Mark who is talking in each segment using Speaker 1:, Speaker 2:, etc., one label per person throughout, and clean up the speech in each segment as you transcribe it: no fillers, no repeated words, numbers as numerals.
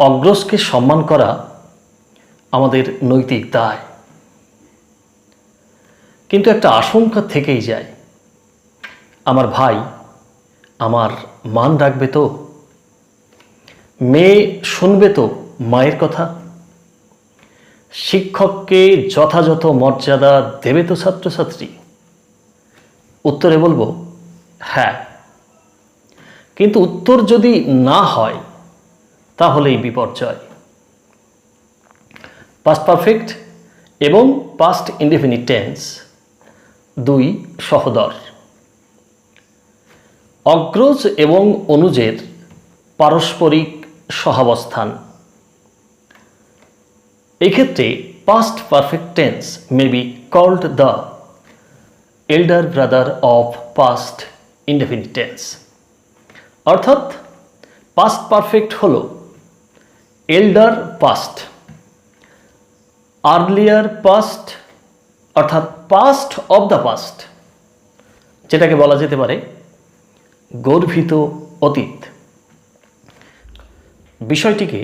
Speaker 1: অগ্রজকে সম্মান করা আমাদের নৈতিক দায়, কিন্তু একটা আশঙ্কা থেকেই যায়, আমার ভাই আমার মান রাখবে তো, মেয়ে শুনবে তো মায়ের কথা, শিক্ষককে যথাযথ মর্যাদা দেবে তো ছাত্রছাত্রী? উত্তরে বলবো হ্যাঁ, কিন্তু উত্তর যদি না হয় তাহলেই বিপর্যয়। পাস্ট পারফেক্ট এবং পাস্ট ইনডেফিনিট টেন্স দুই সহোদর। অগ্রজ এবং অনুজের পারস্পরিক সহাবস্থান। এই ক্ষেত্রে past perfect tense may be called the elder brother of past indefinite tense. অর্থাৎ পাস্ট পারফেক্ট হল এল্ডার পাস্ট, আর্লিয়ার পাস্ট অর্থাৎ পাস্ট অব দ্য পাস্ট, যেটাকে বলা যেতে পারে গর্ভিত অতীত। বিষয়টিকে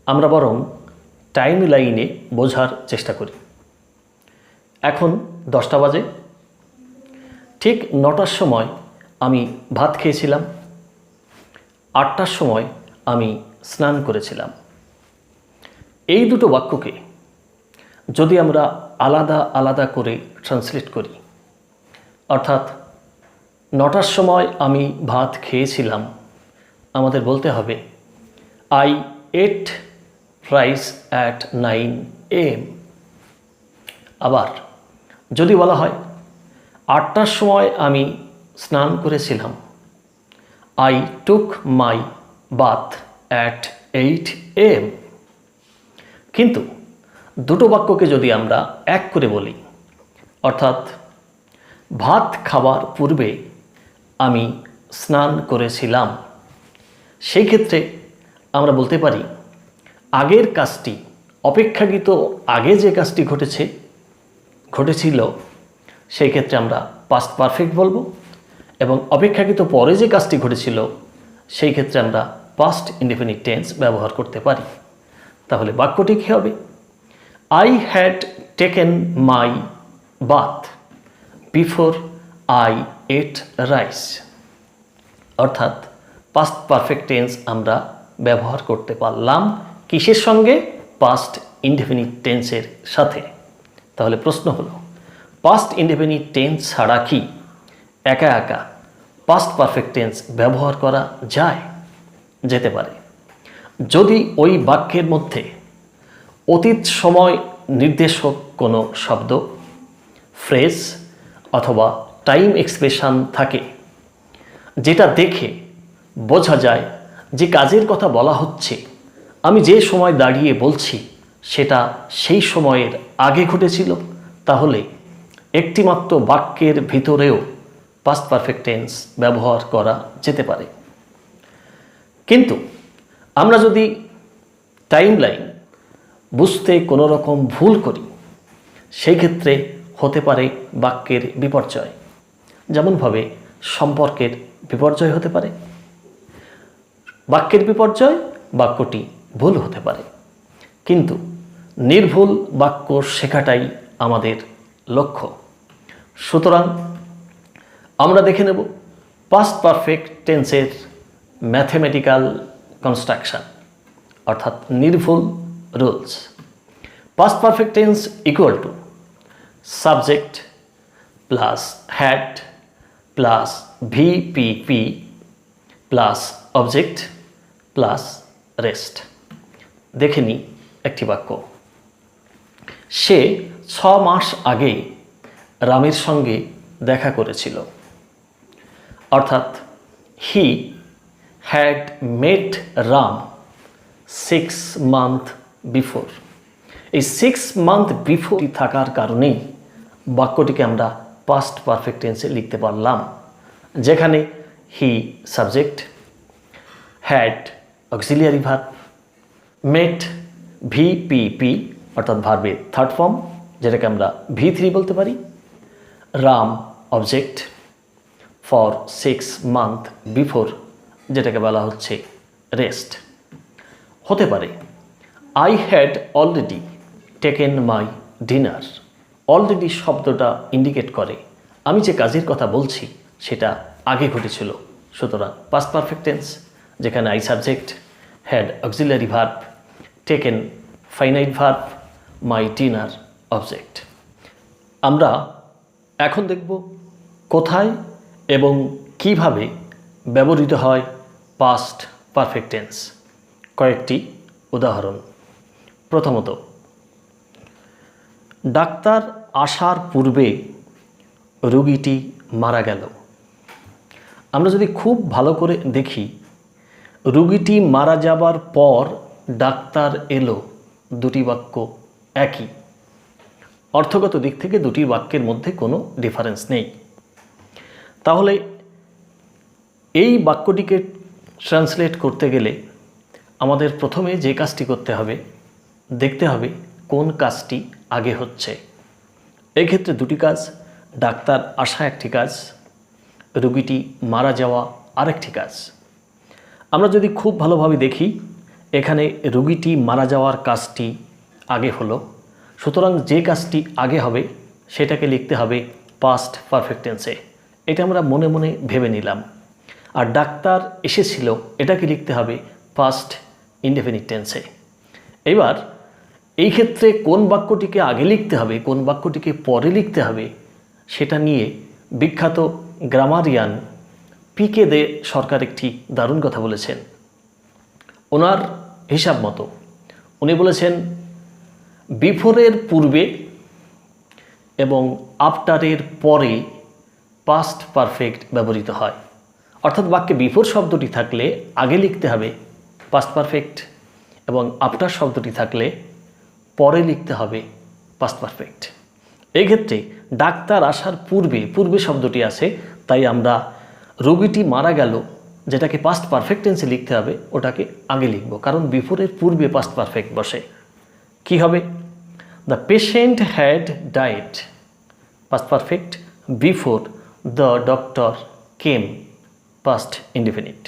Speaker 1: আমরা বরং টাইম লাইনে বোঝার চেষ্টা করি। এখন 10টা বাজে, ঠিক 9টার সময় আমি ভাত খেয়েছিলাম, 8টার সময় আমি স্নান করেছিলাম। এই দুটো বাক্যকে যদি আমরা আলাদা আলাদা করে ট্রান্সলেট করি, অর্থাৎ 9টার সময় আমি ভাত খেয়েছিলাম, আমাদের বলতে হবে I ate rice at 9 AM। আবার যদি বলা হয় 8টার সময় আমি স্নান করেছিলাম, I took my bath at 8 AM। কিন্তু দুটো বাক্যকে যদি আমরা এক করে বলি, অর্থাৎ ভাত খাবার পূর্বে আমি স্নান করেছিলাম, সেই ক্ষেত্রে আমরা বলতে পারি আগের কাজটি অপেক্ষাকৃত আগে যে কাজটি ঘটেছিল সেই ক্ষেত্রে আমরা পাস্ট পারফেক্ট বলবো, এবং অপেক্ষাকৃত পরে যে কাজটি ঘটেছিল সেই ক্ষেত্রে আমরা পাস্ট ইনডেফিনিট টেন্স ব্যবহার করতে পারি। তাহলে বাক্যটি কী হবে? I had taken my bath before I ate rice. অর্থাৎ পাস্ট পারফেক্ট টেন্স আমরা ব্যবহার করতে পারলাম কিসের সঙ্গে? পাস্ট ইনডেফিনিট টেন্সের সাথে। তাহলে প্রশ্ন হলো, পাস্ট ইনডেফিনিট টেন্স ছাড়া কি একা একা পাস্ট পারফেক্ট টেন্স ব্যবহার করা যায়? যেতে পারে, যদি ওই বাক্যের মধ্যে অতীত সময় নির্দেশক কোনো শব্দ, ফ্রেজ অথবা টাইম এক্সপ্রেশন থাকে, যেটা দেখে বোঝা যায় যে কাজের কথা বলা হচ্ছে, আমি যে সময় দাঁড়িয়ে বলছি সেটা সেই সময়ের আগে ঘটেছিল, তাহলে একটিমাত্র বাক্যের ভিতরেও পাস্ট পারফেক্ট টেন্স ব্যবহার করা যেতে পারে। কিন্তু আমরা যদি টাইম লাইন বুঝতে কোনো রকম ভুল করি, সেই ক্ষেত্রে হতে পারে বাক্যের বিপর্যয়। যেমনভাবে সম্পর্কের বিপর্যয় হতে পারে, বাক্যের বিপর্যয়, বাক্যটি ভুল হতে পারে। কিন্তু নির্ভুল বাক্য শেখাটাই আমাদের লক্ষ্য। সুতরাং আমরা দেখে নেব পাস্ট পারফেক্ট টেন্সের ম্যাথমেটিক্যাল কনস্ট্রাকশন, অর্থাৎ নির্ভুল rules. Past perfect tense equal to subject plus had plus VPP plus object plus rest. দেখে নিই একটি বাক্য। সে 6 মাস আগে রামের সঙ্গে দেখা করেছিল, অর্থাৎ he had mate Ram 6 month before. এই 6 মান্থ বিফোর থাকার কারণেই বাক্যটিকে আমরা পাস্ট পারফেক্ট টেন্সে লিখতে পারলাম, যেখানে he subject, had auxiliary verb, met VPP অর্থাৎ ভার্বের থার্ড ফর্ম, যেটাকে আমরা V3 বলতে পারি, Ram object, for 6 month before, যেটাকে বলা হচ্ছে রেস্ট। হতে পারে I had already taken my dinner. Already শব্দটা ইন্ডিকেট করে আমি যে কাজের কথা বলছি সেটা আগে ঘটেছিল, সুতরাং পাস্ট পারফেক্ট টেন্স, যেখানে I subject, had auxiliary verb, taken finite verb, my dinner object. আমরা এখন দেখব কোথায় এবং কিভাবে ব্যবহৃত হয় পাস্ট পারফেক্ট টেন্স। কয়েকটি উদাহরণ। প্রথমত, ডাক্তার আসার পূর্বে রোগীটি মারা গেল। আমরা যদি খুব ভালো করে দেখি, রোগীটি মারা যাবার পর ডাক্তার এলো, দুটি বাক্য একই। অর্থগত দিক থেকে দুটি বাক্যের মধ্যে কোনো ডিফারেন্স নেই। তাহলে এই বাক্যটিকে ট্রান্সলেট করতে গেলে আমাদের প্রথমে যে কাজটি করতে হবে, দেখতে হবে কোন কাজটি আগে হচ্ছে। এক্ষেত্রে দুটি কাজ, ডাক্তার আসা একটি কাজ, রোগীটি মারা যাওয়া আরেকটি কাজ। আমরা যদি খুব ভালোভাবে দেখি, এখানে রোগীটি মারা যাওয়ার কাজটি আগে হলো, সুতরাং যে কাজটি আগে হবে সেটাকে লিখতে হবে পাস্ট পারফেক্ট টেন্সে। এটা আমরা মনে মনে ভেবে নিলাম। আর ডাক্তার এসেছিল, এটাকে লিখতে হবে পাস্ট ইনডেফিনিট টেন্সে। এবার এই ক্ষেত্রে কোন বাক্যটিকে আগে লিখতে হবে, কোন বাক্যটিকে পরে লিখতে হবে, সেটা নিয়ে বিখ্যাত গ্রামারিয়ান পিকে দে সরকার একটি দারুণ কথা বলেছেন। ওনার হিসাব মতো উনি বলেছেন, বিফোরের পূর্বে এবং আফটারের পরে পাস্ট পারফেক্ট ব্যবহৃত হয়। অর্থাৎ বাক্যে বিফোর শব্দটি থাকলে আগে লিখতে হবে পাস্ট পারফেক্ট, এবং আফটার শব্দটি থাকলে পরে লিখতে হবে পাস্ট পারফেক্ট। এই ক্ষেত্রে ডাক্তার আসার পূর্বে, পূর্বে শব্দটি আছে, তাই আমরা রোগীটি মারা গেল যেটাকে পাস্ট পারফেক্ট টেন্সে লিখতে হবে ওটাকে আগে লিখব, কারণ বিফোরের পূর্বে পাস্ট পারফেক্ট বসে। কি হবে? The patient had died, past perfect, before the doctor came, past indefinite.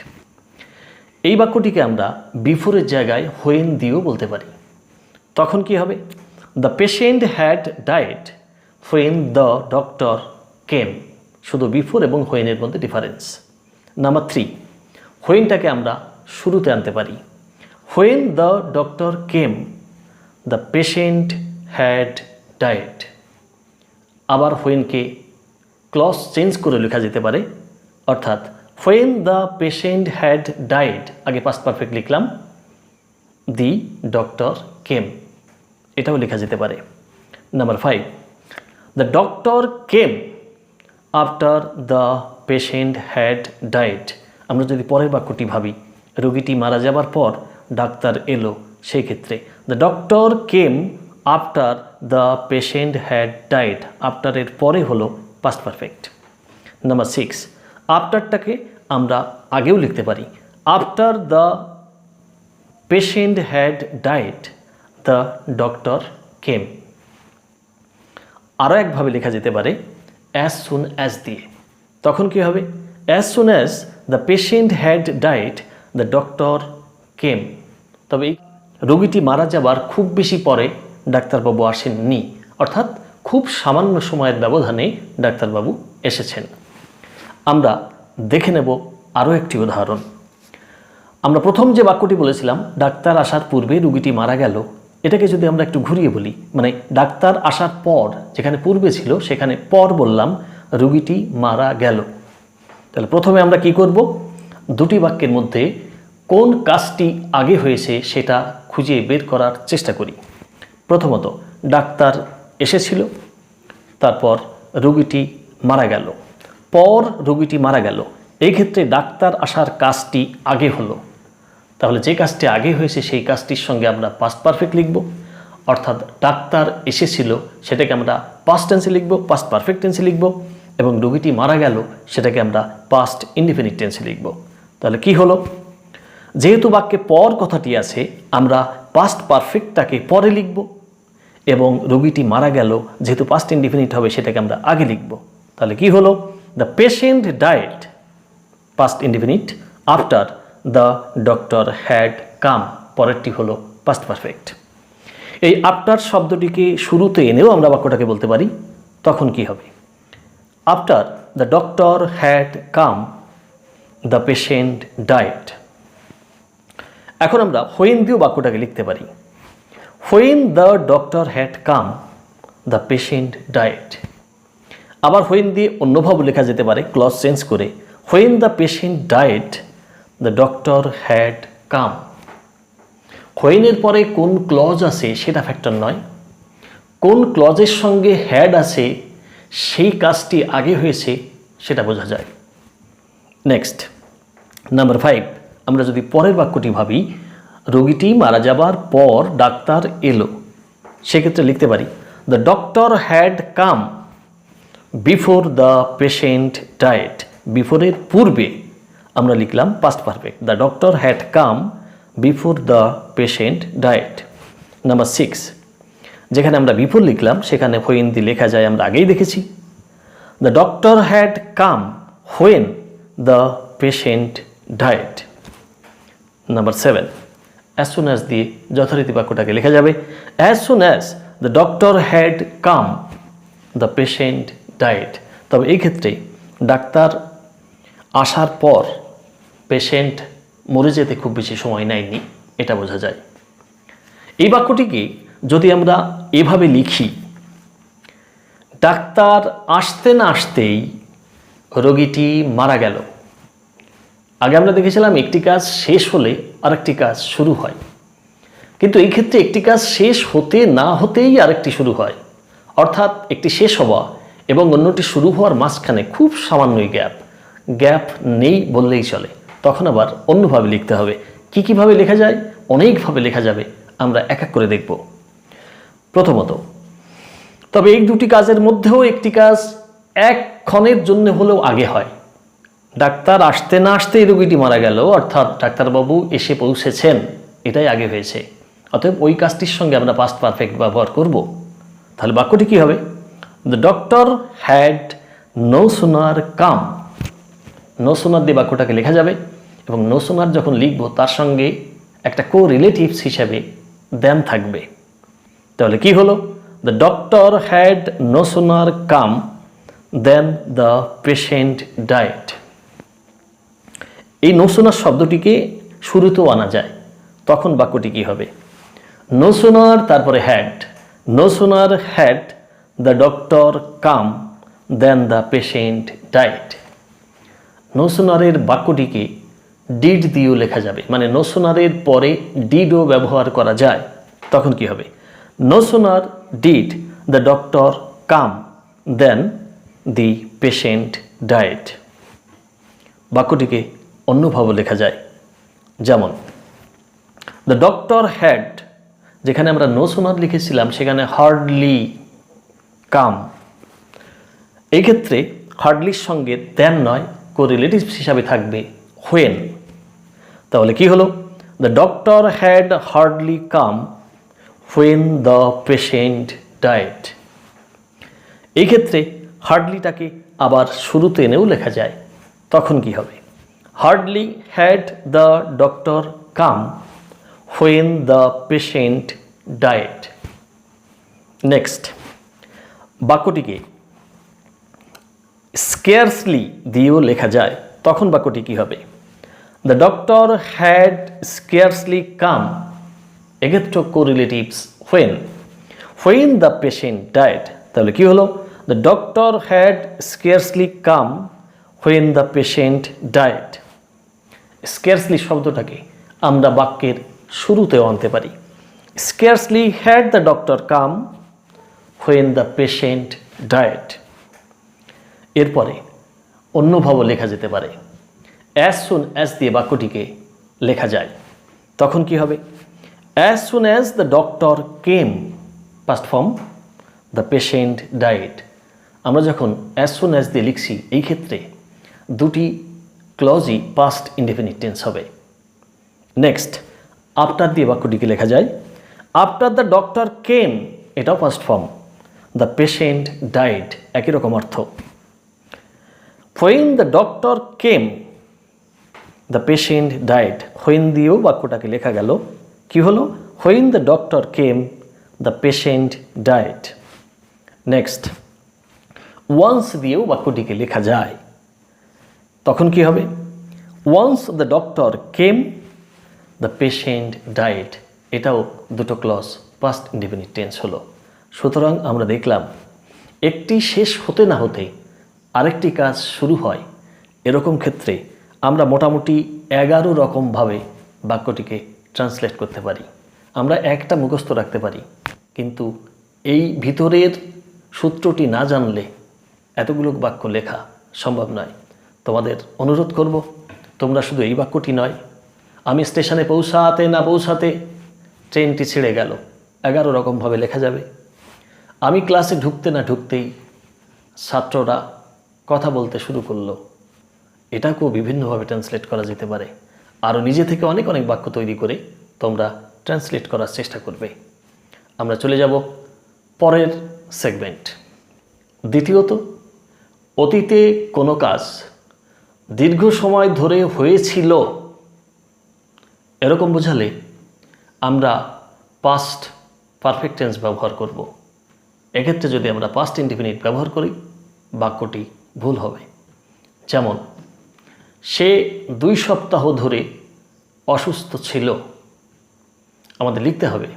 Speaker 1: এই বাক্যটিকে আমরা বিফোরের জায়গায় হোয়েন দিয়েও বলতে পারি। তখন কি হবে? The patient had died when the doctor কেম। শুধু বিফোর এবং হোয়েনের মধ্যে ডিফারেন্স। নাম্বার 3, হোয়েনটাকে আমরা শুরুতে আনতে পারি। When the doctor came the patient had died. আবার হোয়েনকে ক্লজ চেঞ্জ করে লেখা যেতে পারে, অর্থাৎ when the patient had died, আগে পাস্ট পারফেক্ট লিখলাম, দি ডক্টর কেম, এটাও লেখা যেতে পারে। Number 5, the doctor came after the patient had died. আমরা যদি পরের বাক্যটি ভাবি, রোগীটি মারা যাবার পর ডাক্তার এলো, সেই ক্ষেত্রে the doctor came after the patient had died, আফটারের পরে হলো পাস্ট পারফেক্ট। নাম্বার 6, আফটারটাকে আমরা আগেও লিখতে পারি, after the patient had died the doctor কেম। আরও একভাবে লেখা যেতে পারে অ্যাজ সুন অ্যাজ দিয়ে। তখন কি হবে? As soon as the patient had died the doctor কেম। তবে এই রোগীটি মারা যাবার খুব বেশি পরে ডাক্তারবাবু আসেননি, অর্থাৎ খুব সামান্য সময়ের ব্যবধানে ডাক্তারবাবু এসেছেন। আমরা দেখে নেব আরও একটি উদাহরণ। আমরা প্রথম যে বাক্যটি বলেছিলাম, ডাক্তার আসার পূর্বে রোগীটি মারা গেল, এটাকে যদি আমরা একটু ঘুরিয়ে বলি, মানে ডাক্তার আসার পর, যেখানে পূর্বে ছিল সেখানে পর বললাম, রোগীটি মারা গেল। তাহলে প্রথমে আমরা কি করব? দুটি বাক্যের মধ্যে কোন কাজটি আগে হয়েছে সেটা খুঁজে বের করার চেষ্টা করি। প্রথমত, ডাক্তার এসেছিল, তারপর রোগীটি মারা গেল, পর রোগীটি মারা গেল। এই ক্ষেত্রে ডাক্তার আসার কাজটি আগে হলো, তাহলে যে কাজটি আগে হয়েছে সেই কাজটির সঙ্গে আমরা পাস্ট পারফেক্ট লিখব, অর্থাৎ ডাক্তার এসেছিল সেটাকে আমরা পাস্ট টেন্সে লিখব, পাস্ট পারফেক্ট টেন্সে লিখব, এবং রোগীটি মারা গেল সেটাকে আমরা পাস্ট ইনডেফিনিট টেন্সে লিখব। তাহলে কি হলো? যেহেতু বাক্যে পর কথাটি আছে, আমরা পাস্ট পারফেক্টটাকে পরে লিখব, এবং রোগীটি মারা গেল যেহেতু পাস্ট ইনডেফিনিট হবে সেটাকে আমরা আগে লিখব। তাহলে কি হলো? The patient died, past indefinite, after the doctor had come, পরেরটি হলো পাস্ট পারফেক্ট। এই আফটার শব্দটিকে শুরুতে এনেও আমরা বাক্যটাকে বলতে পারি। তখন কি হবে? After the doctor had come the patient died. এখন আমরা হোয়েন দিয়েও বাক্যটাকে লিখতে পারি। When the doctor had come the patient died. আবার হোয়েন দিয়ে অন্যভাবে লেখা যেতে পারে, ক্লজ চেঞ্জ করে, when the patient died the doctor had come. হোয়েনের পরে কোন ক্লজ আছে সেটা ফ্যাক্টর নয়, কোন ক্লজের সঙ্গে হ্যাড আছে সেই কাজটি আগে হয়েছে সেটা বোঝা যায়। নেক্সট, নাম্বার 5, আমরা যদি পরের বাক্যটি ভাবি, রোগীটি মারা যাবার পর ডাক্তার এলো, সেক্ষেত্রে লিখতে পারি the doctor had come before the patient died. বিফোরের পূর্বে আমরা লিখলাম past perfect, the doctor had come before the patient died. Number 6, যেখানে আমরা বিফোর লিখলাম সেখানে হোয়েন দিয়ে লেখা যায়, আমরা আগেই দেখেছি। The doctor had come when the patient died. Number 7, as soon as দিয়ে যথারীতি বাক্যটাকে লেখা যাবে, as soon as the doctor had come the patient died. তবে এই ক্ষেত্রে ডাক্তার আসার পর পেশেন্ট মরে যেতে খুব বেশি সময় নেয়নি, এটা বোঝা যায়। এই বাক্যটিকে যদি আমরা এভাবে লিখি, ডাক্তার আসতে না আসতেই রোগীটি মারা গেল। আগে আমরা দেখেছিলাম একটি কাজ শেষ হলে আরেকটি কাজ শুরু হয়, কিন্তু এই ক্ষেত্রে একটি কাজ শেষ হতে না হতেই আরেকটি শুরু হয়, অর্থাৎ একটি শেষ হওয়া এবং অন্যটি শুরু হওয়ার মাঝখানে খুব সামান্যই গ্যাপ নেই বললেই চলে। তখন আবার অন্যভাবে লিখতে হবে। কীভাবে লেখা যায়? অনেকভাবে লেখা যাবে, আমরা এক এক করে দেখব। প্রথমত, তবে এই দুটি কাজের মধ্যেও একটি কাজ এক ক্ষণের জন্য হলেও আগে হয়। ডাক্তার আসতে না আসতেই রোগীটি মারা গেল, অর্থাৎ ডাক্তারবাবু এসে পৌঁছেছেন, এটাই আগে হয়েছে। অতএব ওই কাজটির সঙ্গে আমরা পাস্ট পারফেক্ট ব্যবহার করব। তাহলে বাক্যটি কি হবে? The doctor had no sooner come. No sooner দিয়ে বাক্যটাকে লেখা যাবে এবং নো সুনার যখন লিখব তার সঙ্গে একটা কো রিলেটিভস হিসাবে দেন থাকবে। তাহলে কি হলো? The doctor had no sooner come then the patient died. এই নো সুনার শব্দটিকে শুরুতেও আনা যায়, তখন বাক্যটি কি হবে? নো সুনার তারপরে had, no sooner had the doctor come then the patient died. No সুনারের বাক্যটিকে ডিড দিয়েও লেখা যাবে, মানে নো সুনারের পরে ডিডও ব্যবহার করা যায়। তখন কি হবে? No sooner did the doctor come then the patient died. বাক্যটিকে অন্যভাবে লেখা যায়, যেমন দ্য ডক্টর হ্যাড, যেখানে আমরা নো সুনার লিখেছিলাম সেখানে হার্ডলি কাম। এই ক্ষেত্রে হার্ডলির সঙ্গে দেন নয়, কোরিলেটিভস হিসাবে থাকবে হোয়েন। তাহলে কি হলো? The doctor had hardly come when the patient died. এই ক্ষেত্রে হার্ডলিটাকে আবার শুরুতে এনেও লেখা যায়, তখন কি হবে? Hardly had the doctor come when the patient died. Next, বাক্যটিকে স্কেয়ারসলি দিয়েও লেখা যায়, তখন বাক্যটি কি হবে? The doctor had scarcely come, এক্ষেত্রে correlatives when the patient died. তাহলে কি হলো? The doctor had scarcely come when the patient died. Scarcely শব্দটাকে আমরা বাক্যের শুরুতেও আনতে পারি। Scarcely had the doctor come when the patient died. এরপরে অন্যভাবে লেখা যেতে পারে, অ্যাজ সুন অ্যাজ দিয়ে বাক্যটিকে লেখা যায়, তখন কি হবে? As soon as the doctor came, past form, the patient died. আমরা যখন অ্যাজ সুন অ্যাজ দিয়ে লিখছি, এই ক্ষেত্রে দুটি ক্লজই পাস্ট ইনডেফিনিট টেন্স হবে। নেক্সট, আফটার দিয়ে বাক্যটিকে লেখা যায়, আফটার দ্য ডক্টর কেম, এটাও past form, the patient died, একই রকম অর্থ। When the doctor came the patient died, when দিয়েও বাক্যটাকে লেখা গেল, কি হলো? When the doctor came, the patient died. Next, once দিয়েও বাক্যটিকে লেখা যায়। তখন কি হবে? Once the doctor came, the patient died. এটাও দুটো ক্লজ পাস্ট ইনডিফিনিট টেন্স হলো। সুতরাং আমরা দেখলাম একটি শেষ হতে না হতে আরেকটি কাজ শুরু হয়, এরকম ক্ষেত্রে আমরা মোটামুটি 11 রকমভাবে বাক্যটিকে ট্রান্সলেট করতে পারি। আমরা একটা মুখস্থ রাখতে পারি, কিন্তু এই ভিতরের সূত্রটি না জানলে এতগুলো বাক্য লেখা সম্ভব নয়। তোমাদের অনুরোধ করব, তোমরা শুধু এই বাক্যটি নয়, আমি স্টেশনে পৌঁছাতে না পৌঁছাতে ট্রেনটি ছেড়ে গেল, 11 রকমভাবে লেখা যাবে। আমি ক্লাসে ঢুকতে না ঢুকতেই ছাত্ররা কথা বলতে শুরু করলো, এটাকেও বিভিন্নভাবে ট্রান্সলেট করা যেতে পারে। আরও নিজে থেকে অনেক অনেক বাক্য তৈরি করে তোমরা ট্রান্সলেট করার চেষ্টা করবে। আমরা চলে যাব পরের সেগমেন্ট। দ্বিতীয়ত, অতীতে কোনো কাজ দীর্ঘ সময় ধরে হয়েছিল এরকম বোঝালে আমরা পাস্ট পারফেক্ট টেন্স ব্যবহার করব। এক্ষেত্রে যদি আমরা পাস্ট ইনডিফিনিট ব্যবহার করি বাক্যটি ভুল হবে। যেমন, সে 2 সপ্তাহ ধরে অসুস্থ ছিল। আমাদের লিখতে হবে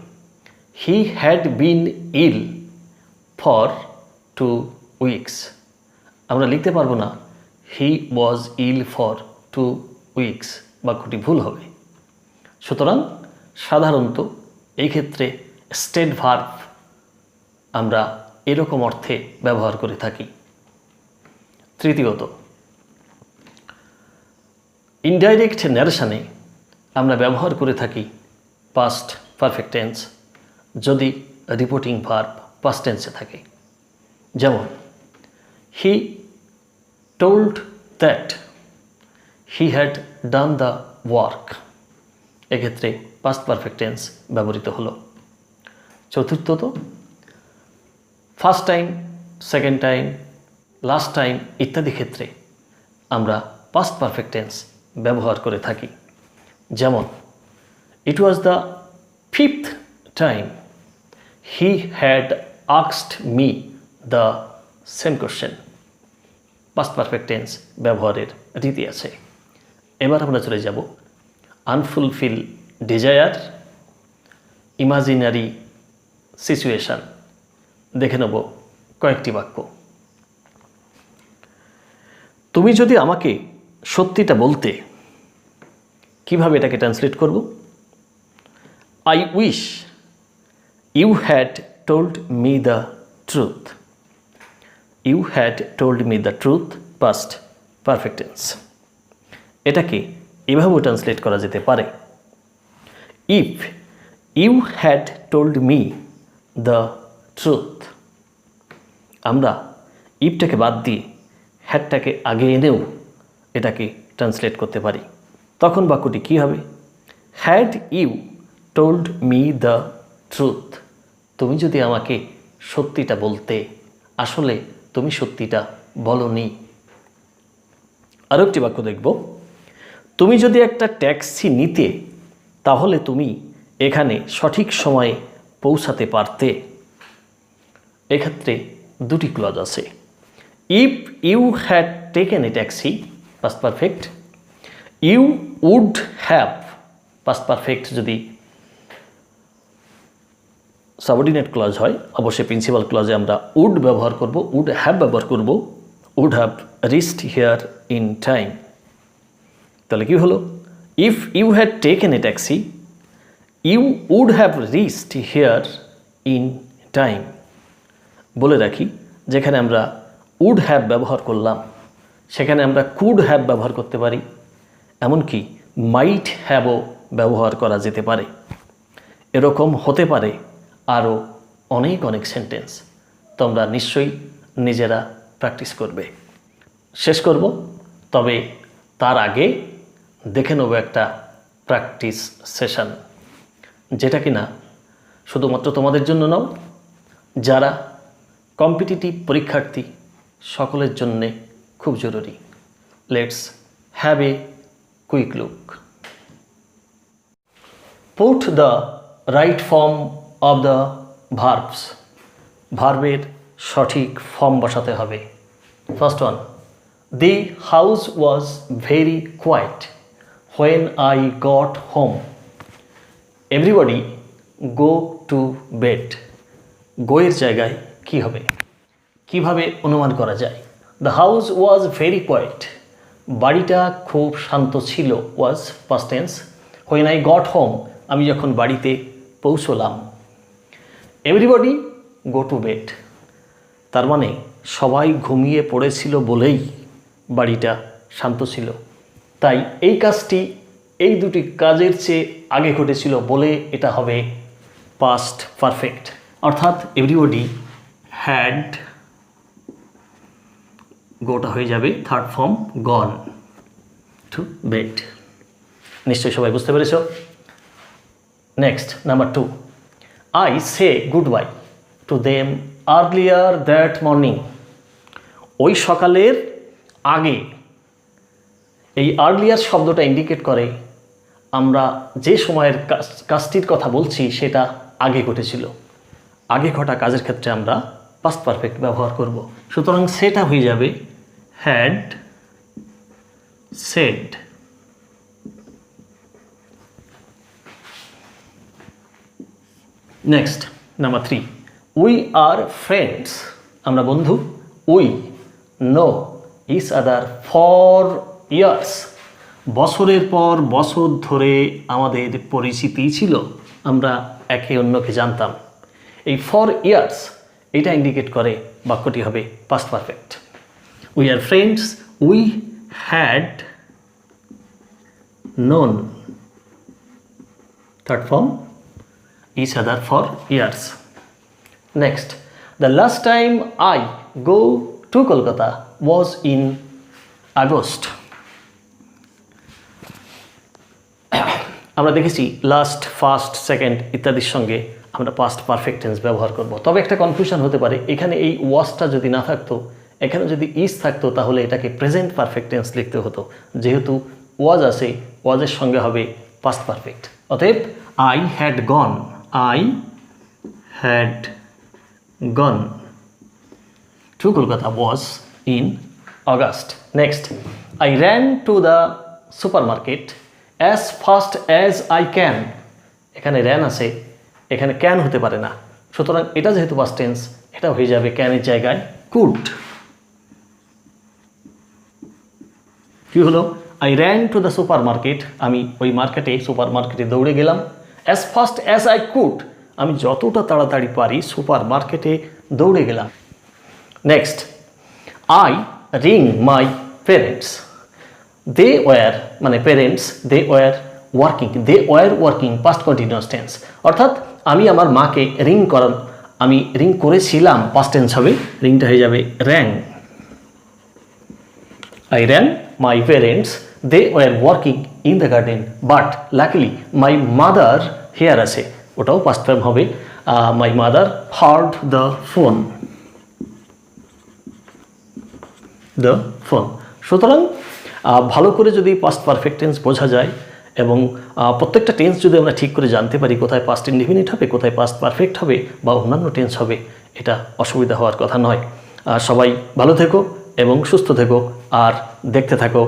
Speaker 1: he had been ill for 2 weeks. আমরা লিখতে পারবো না হি ওয়াজ ইল ফর 2 উইকস, বাক্যটি ভুল হবে। সুতরাং সাধারণত এই ক্ষেত্রে স্টেট ভার্ব আমরা এরকম অর্থে ব্যবহার করে থাকি। তৃতীয়ত, ইনডাইরেক্ট ন্যারেশনে আমরা ব্যবহার করে থাকি পাস্ট পারফেক্ট টেন্স যদি রিপোর্টিং ভার্ব পাস্ট টেন্সে থাকে। যেমন, he told that he had done the work, এক্ষেত্রে পাস্ট পারফেক্ট টেন্স ব্যবহৃত হলো। চতুর্থত, first time, second time, last time ইত্যাদি ক্ষেত্রে আমরা পাস্ট পারফেক্ট টেন্স ব্যবহার করে থাকি। যেমন, it was the 5th time he had asked me the same question. Past perfect tense ব্যবহারের রীতি আছে। এবার আমরা চলে যাব আনফুলফিল ডিজায়ার, ইমাজিনারি সিচুয়েশান। দেখে নেব কয়েকটি বাক্য। তুমি যদি আমাকে সত্যিটা বলতে, কিভাবে এটাকে ট্রান্সলেট করব? I wish you had told me the truth. You had told me the truth past perfect tense. এটাকে এভাবেও ট্রান্সলেট করা যেতে পারে, if you had told me the truth. আমরা ইফটাকে বাদ দিয়ে হ্যাডটাকে আগে এনেও এটাকে ট্রান্সলেট করতে পারি। তখন বাক্যটি কী হবে? Had you told me the truth. তুমি যদি আমাকে সত্যিটা বলতে, আসলে তুমি সত্যিটা বলনি। আরও একটি বাক্য দেখব, তুমি যদি একটা ট্যাক্সি নিতে তাহলে তুমি এখানে সঠিক সময়ে পৌঁছাতে পারতে। এক্ষেত্রে দুটি ক্লজ আছে, if you had taken a taxi past perfect, you would have past perfect যদি সাবঅর্ডিনেট ক্লজ হয় অবশ্যই প্রিন্সিপাল ক্লজে আমরা উড ব্যবহার করব, উড হ্যাভ ব্যবহার করব, would have reached here in time. তাহলে কি হলো? If you had taken a taxi you would have reached here in time. বলে রাখি, যেখানে আমরা উড হ্যাভ ব্যবহার করলাম সেখানে আমরা কুড হ্যাভ ব্যবহার করতে পারি, এমনকি মাইট হ্যাভও ব্যবহার করা যেতে পারে। এরকম হতে পারে আরও অনেক অনেক সেন্টেন্স। তোমরা নিশ্চয়ই নিজেরা প্র্যাকটিস করবে। শেষ করব, তবে তার আগে দেখে নেব একটা প্র্যাকটিস সেশন, যেটা কিনা শুধুমাত্র তোমাদের জন্য নাও, যারা কম্পিটিটিভ পরীক্ষার্থী সকলের জন্যে খুব জরুরি। Let's have a quick look. Put the right form of the verbs. ভার্বের সঠিক ফর্ম বসাতে হবে। First one, the house was very quiet when I got home. Everybody go to bed. go এর জায়গায় কি হবে, কিভাবে অনুমান করা যায়? The house was very quiet. বাড়িটা খুব শান্ত ছিল, was past tense. When I got home, আমি যখন বাড়িতে পৌঁছলাম। Everybody go to bed. তার মানে সবাই ঘুমিয়ে পড়েছিল বলেই বাড়িটা শান্ত ছিল। তাই এই কাজটি এই দুটি কাজের চেয়ে আগে ঘটেছিল বলে এটা হবে পাস্ট পারফেক্ট। অর্থাৎ এভরিবডি হ্যাড, গোটা হয়ে যাবে third form gone to bed. নিশ্চয়ই সবাই বুঝতে পেরেছ। Next number 2, I say goodbye to them earlier that morning. ওই সকালের আগে, এই আর্লিয়ার শব্দটা ইন্ডিকেট করে আমরা যে সময়ের কাজটির কথা বলছি সেটা আগে ঘটেছিল। আগে ঘটা কাজের ক্ষেত্রে আমরা পাস্ট পারফেক্ট ব্যবহার করব। সুতরাং সেটা হয়ে যাবে had said. Next number 3, we are friends. আমরা বন্ধু। We know each other for years. বছরের পর বছর ধরে আমাদের পরিচিতি ছিল, আমরা একে অন্যকে জানতাম। এই ফর ইয়ার্স এটা ইন্ডিকেট করে বাক্যটি হবে past perfect. We are friends, we had known, third form each other for years. Next, the last time I go to Kolkata was in August. আমরা দেখেছি লাস্ট, ফার্স্ট, সেকেন্ড ইত্যাদির সঙ্গে আমরা past perfect tense ব্যবহার করব। তবে একটা confusion হতে পারে, এখানে এই ওয়াজটা যদি না থাকতো, এখানে যদি ইজ থাকতো তাহলে এটাকে প্রেজেন্ট পারফেক্ট টেন্স লিখতে হতো। যেহেতু ওয়াজ আছে, ওয়াজের সঙ্গে হবে পাস্ট পারফেক্ট। অতএব I had gone, I had gone to Kolkata was in August. Next, I ran to the supermarket as fast as I can. এখানে ran আছে, এখানে can হতে পারে না। সুতরাং এটা যেহেতু past tense, এটা হয়ে যাবে can এর জায়গায় could। কি হলো? I ran to the supermarket, আমি ওই মার্কেটে, সুপার মার্কেটে দৌড়ে গেলাম। as fast as I could, আমি যতটা তাড়াতাড়ি পারি সুপার মার্কেটে দৌড়ে গেলাম। Next, I ring my parents. They were, মানে parents, they were working past continuous tense। অর্থাৎ আমি আমার মাকে আমি রিং করেছিলাম, পাস্ট টেন্স হবে, রিংটা হয়ে যাবে rang। I ran my parents, they were working in the garden, but luckily my mother, here আছে, ওটাও পাস্ট ফর্ম হবে, my mother heard the phone। সুতরাং ভালো করে যদি পাস্ট পারফেক্ট টেন্স বোঝা যায় এবং প্রত্যেকটা টেন্স যদি আমরা ঠিক করে জানতে পারি কোথায় পাস্ট ইনডিফিনিট হবে, কোথায় পাস্ট পারফেক্ট হবে বা অন্যান্য টেন্স হবে, এটা অসুবিধা হওয়ার কথা নয়। সবাই ভালো থেকো এবং সুস্থ থেকো আর দেখতে থাকো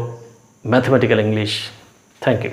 Speaker 1: ম্যাথমেটিক্যাল ইংলিশ। Thank you.